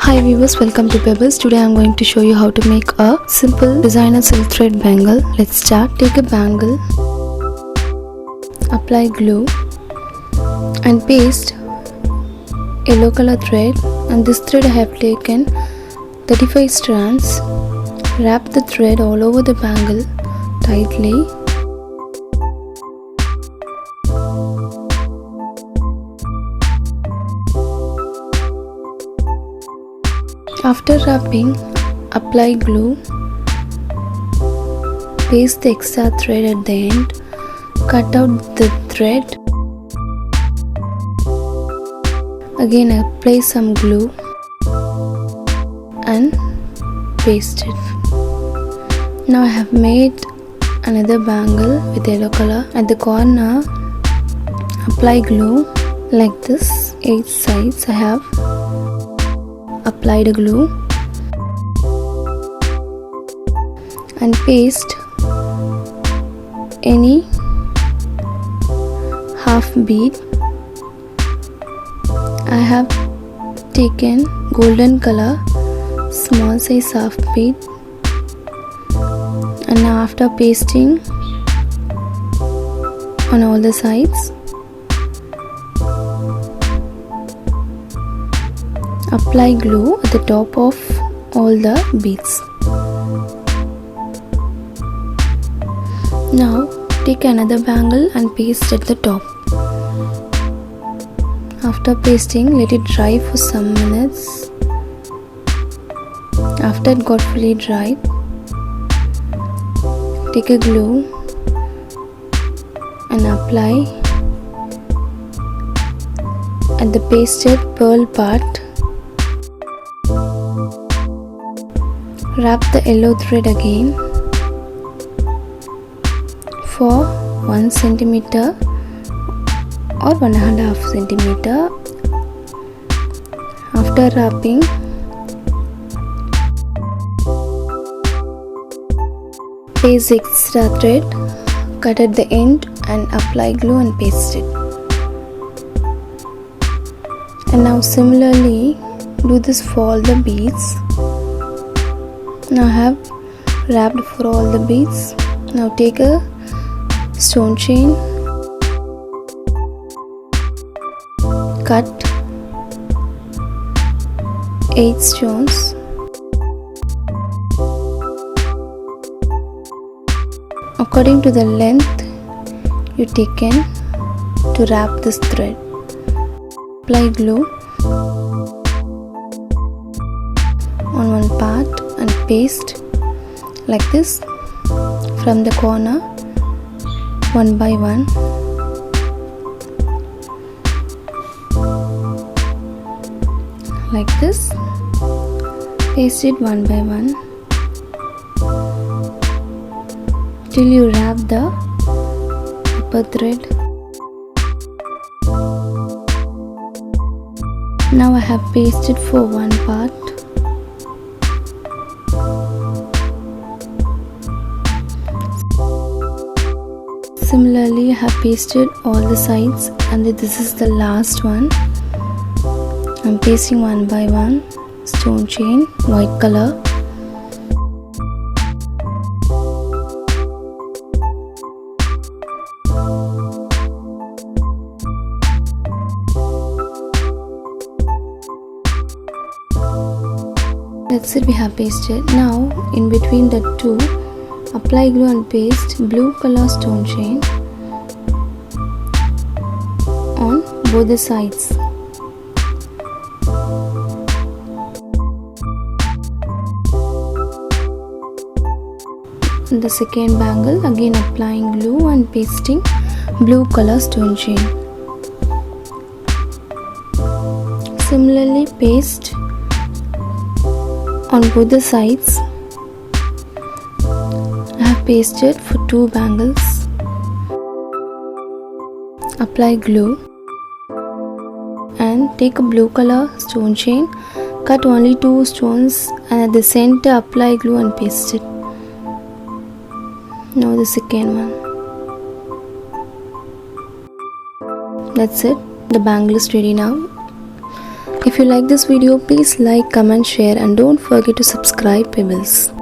Hi viewers, welcome to Pebbles. Today I am going to show you how to make a simple designer silk thread bangle. Let's start. Take a bangle, apply glue and paste yellow color thread, and this thread I have taken 35 strands. Wrap the thread all over the bangle tightly. After wrapping, apply glue, paste the extra thread at the end, cut out the thread, again apply some glue and paste it. Now I have made another bangle with yellow color. At the corner, apply glue like this. 8 sides I have applied glue and paste any half bead. I have taken golden color small size half bead, and now after pasting on all the sides, apply glue at the top of all the beads. Now take another bangle and paste at the top. After pasting, let it dry for some minutes. After it got fully dried, take a glue and apply at the pasted pearl part. Wrap the yellow thread again for 1 centimeter or 1.5 centimeter. After wrapping, paste extra thread, cut at the end and apply glue and paste it. And now similarly do this for all the beads. Now I have wrapped for all the beads. Now take a stone chain, cut 8 stones, according to the length you taken to wrap this thread. Apply glue on one part and paste like this from the corner one by one. Like this, paste it one by one till you wrap the upper thread. Now I have pasted for one part. Similarly, I have pasted all the sides, and this is the last one. I'm pasting one by one. Stone chain, white color. That's it, we have pasted. Now in between the two, apply glue and paste blue color stone chain on both the sides. In the second bangle, again applying glue and pasting blue color stone chain. Similarly, paste on both the sides. I have pasted for 2 bangles. Apply glue and take a blue color stone chain, cut only 2 stones, and at the center apply glue and paste it. Now the second one. That's it, the bangle is ready now. If you like this video, please like, comment, share and don't forget to subscribe Pebbles.